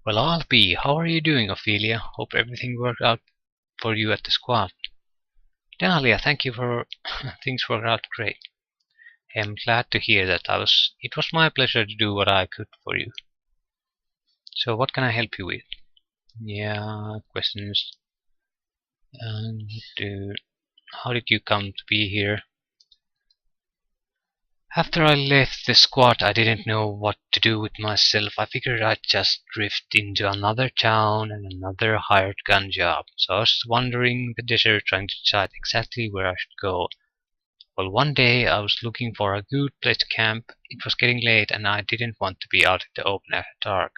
Well, I'll be. How are you doing, Ophelia? Hope everything worked out for you at the squad. Dahlia, thank you for things worked out great. I'm glad to hear that. It was my pleasure to do what I could for you. So, what can I help you with? Yeah, questions. And how did you come to be here? After I left the squad, I didn't know what to do with myself. I figured I'd just drift into another town and another hired gun job. So I was wandering the desert trying to decide exactly where I should go. Well, one day I was looking for a good place to camp. It was getting late and I didn't want to be out in the open after dark.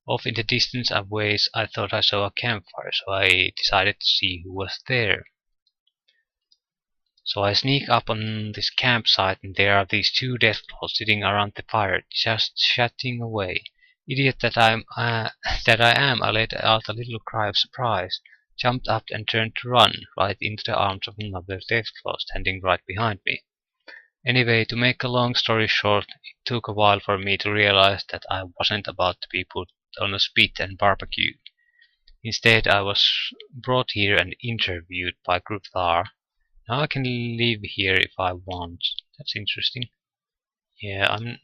Off in the distance a ways I thought I saw a campfire, so I decided to see who was there. So I sneak up on this campsite and there are these two Deathclaws sitting around the fire, just chatting away. Idiot that I am, I let out a little cry of surprise, jumped up and turned to run, right into the arms of another Deathclaw standing right behind me. Anyway, to make a long story short, it took a while for me to realize that I wasn't about to be put on a spit and barbecue. Instead, I was brought here and interviewed by Grufthar. Now I can live here if I want. That's interesting. Yeah, I'm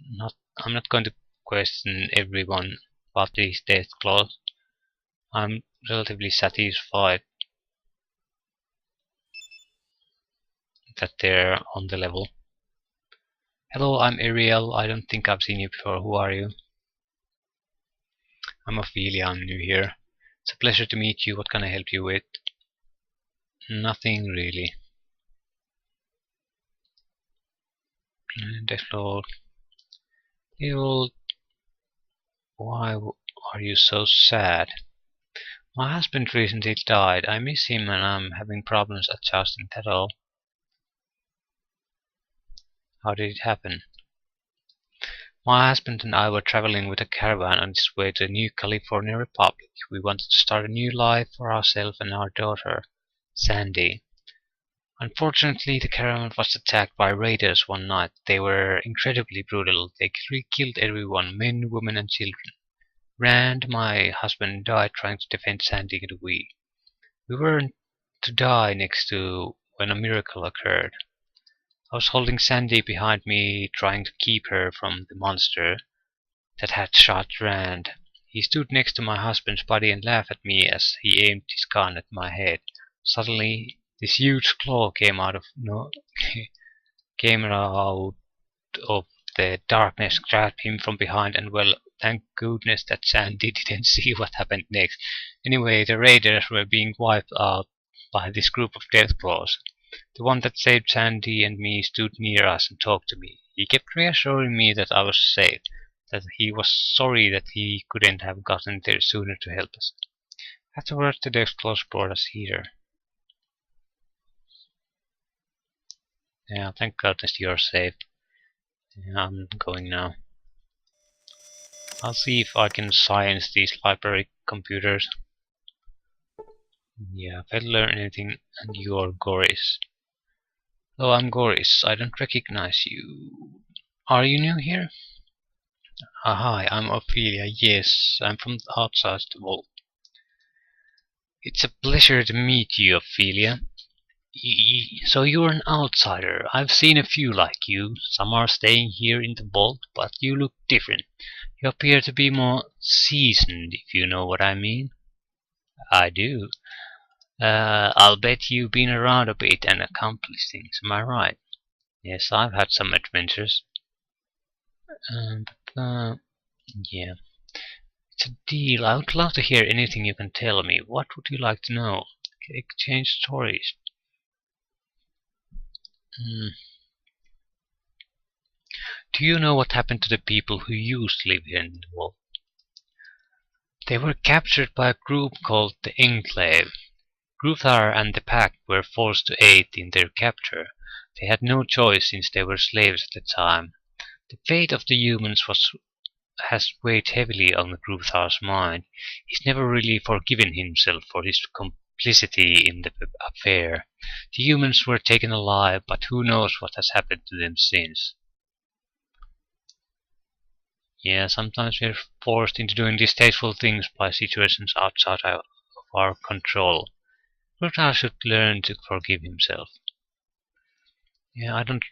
not going to question everyone about these death claws. I'm relatively satisfied that they're on the level. Hello, I'm Ariel. I don't think I've seen you before. Who are you? I'm Ophelia. I'm new here. It's a pleasure to meet you. What can I help you with? Nothing really. Deathclaw. Evil. Why are you so sad? My husband recently died. I miss him and I'm having problems adjusting that all. How did it happen? My husband and I were traveling with a caravan on its way to the New California Republic. We wanted to start a new life for ourselves and our daughter, Sandy. Unfortunately, the caravan was attacked by raiders one night. They were incredibly brutal. They killed everyone, men, women and children. Rand, my husband, died trying to defend Sandy and we weren't to die next to when a miracle occurred. I was holding Sandy behind me, trying to keep her from the monster that had shot Rand. He stood next to my husband's body and laughed at me as he aimed his gun at my head. Suddenly, this huge claw came out of the darkness, grabbed him from behind, and well, thank goodness that Sandy didn't see what happened next. Anyway, the raiders were being wiped out by this group of Deathclaws. The one that saved Sandy and me stood near us and talked to me. He kept reassuring me that I was safe, that he was sorry that he couldn't have gotten there sooner to help us. Afterwards, the Deathclaws brought us here. Yeah, thank goodness you're safe. Yeah, I'm going now. I'll see if I can science these library computers. Yeah, if I learn anything, and you're Goris. Oh, I'm Goris. I don't recognize you. Are you new here? Hi, I'm Ophelia. Yes, I'm from outside the vault. It's a pleasure to meet you, Ophelia. So you're an outsider. I've seen a few like you. Some are staying here in the vault, but you look different. You appear to be more seasoned, if you know what I mean. I do. I'll bet you've been around a bit and accomplished things, am I right? Yes, I've had some adventures. Yeah. It's a deal. I would love to hear anything you can tell me. What would you like to know? Exchange stories. Do you know what happened to the people who used to live here in the vault? They were captured by a group called the Enclave. Grufthar and the Pack were forced to aid in their capture. They had no choice since they were slaves at the time. The fate of the humans has weighed heavily on Gruthar's mind. He's never really forgiven himself for his complicity in the affair. The humans were taken alive, but who knows what has happened to them since. Yeah, sometimes we're forced into doing distasteful things by situations outside of our control. Grutar should learn to forgive himself. Yeah, I don't.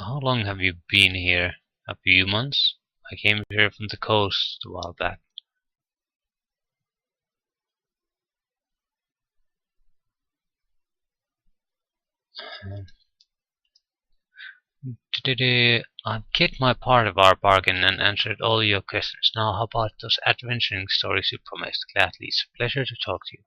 How long have you been here? A few months? I came here from the coast a while back. I've kept my part of our bargain and answered all your questions. Now, how about those adventuring stories you promised? Gladly, it's a pleasure to talk to you.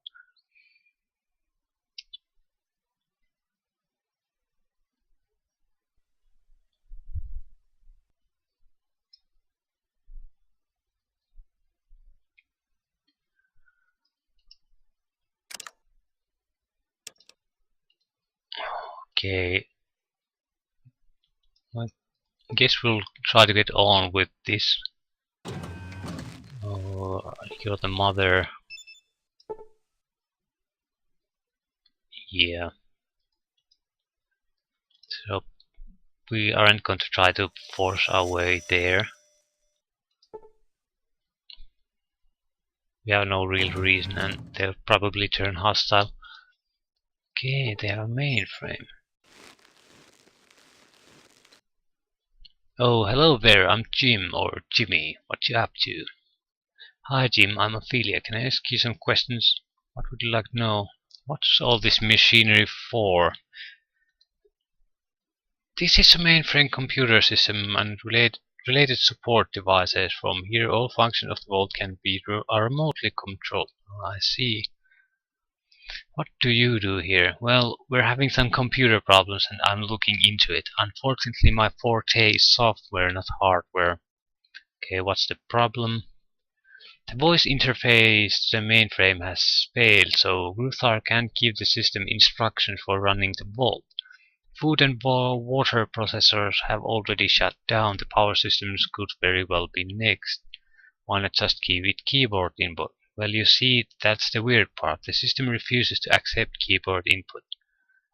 Okay, I guess we'll try to get on with this. Oh, you're the mother. Yeah. So we aren't going to try to force our way there. We have no real reason and they'll probably turn hostile. Okay, they have a mainframe. Oh, hello there, I'm Jim, or Jimmy. What you up to? Hi Jim, I'm Ophelia. Can I ask you some questions? What would you like to know? What's all this machinery for? This is a mainframe computer system and related support devices. From here, all functions of the vault can be are remotely controlled. Oh, I see. What do you do here? Well, we're having some computer problems and I'm looking into it. Unfortunately, my forte is software, not hardware. Okay, what's the problem? The voice interface to the mainframe has failed, so Gruthar can't give the system instructions for running the vault. Food and water processors have already shut down. The power systems could very well be next. Why not just give it keyboard input? Well, you see, that's the weird part. The system refuses to accept keyboard input.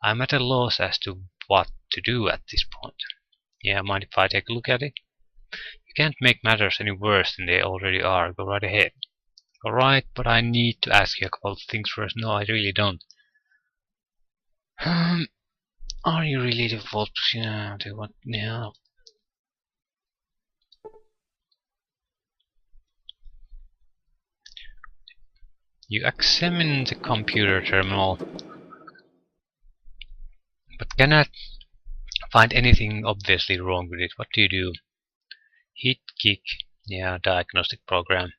I'm at a loss as to what to do at this point. Yeah, mind if I take a look at it? You can't make matters any worse than they already are. Go right ahead. Alright, but I need to ask you a couple of things first. No, I really don't. Are you really the vault? Yeah, do what now? You examine the computer terminal, but cannot find anything obviously wrong with it. What do you do? Hit kick. Yeah, diagnostic program.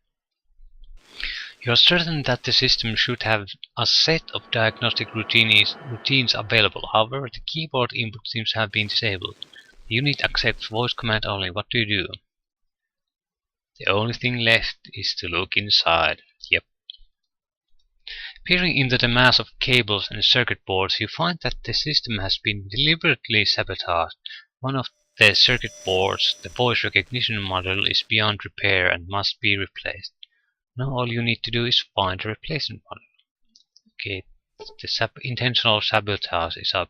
You're certain that the system should have a set of diagnostic routines available. However, the keyboard input seems to have been disabled. The unit accepts voice command only. What do you do? The only thing left is to look inside. Yep. Peering into the mass of cables and circuit boards, you find that the system has been deliberately sabotaged. One of the circuit boards, the voice recognition module, is beyond repair and must be replaced. Now all you need to do is find a replacement module. Okay, the intentional sabotage is a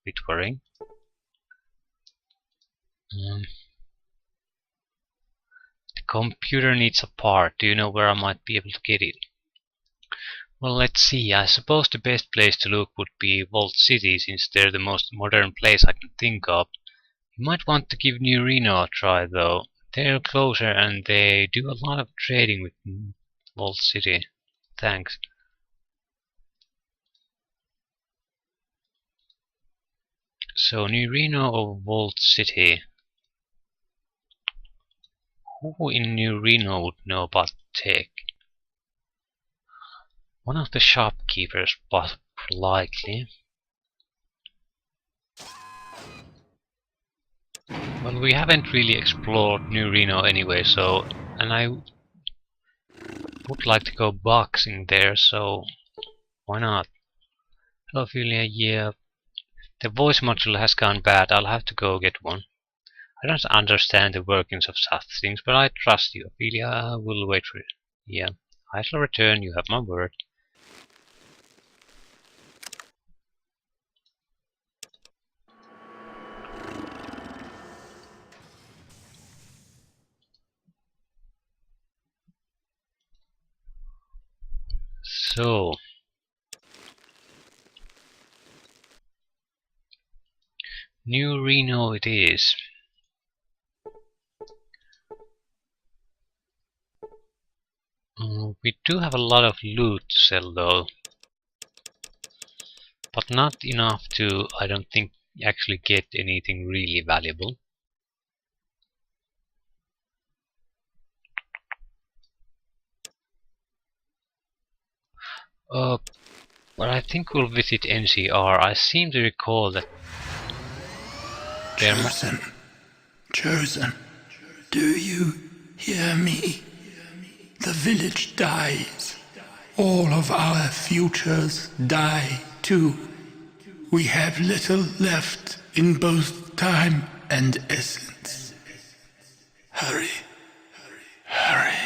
bit worrying. The computer needs a part. Do you know where I might be able to get it? Well, let's see. I suppose the best place to look would be Vault City, since they're the most modern place I can think of. You might want to give New Reno a try, though. They're closer and they do a lot of trading with Vault City. Thanks. So, New Reno or Vault City? Who in New Reno would know about tech? One of the shopkeepers, but likely. Well, we haven't really explored New Reno anyway, so... And I would like to go boxing there, so... Why not? Hello, Ophelia, yeah. The voice module has gone bad, I'll have to go get one. I don't understand the workings of such things, but I trust you, Ophelia. I will wait for it. Yeah, I shall return, you have my word. So, New Reno it is. We do have a lot of loot to sell though, but not enough to, I don't think, actually get anything really valuable. But I think we'll visit NCR. I seem to recall that there Chosen, do you hear me? The village dies. All of our futures die too. We have little left in both time and essence. Hurry, hurry.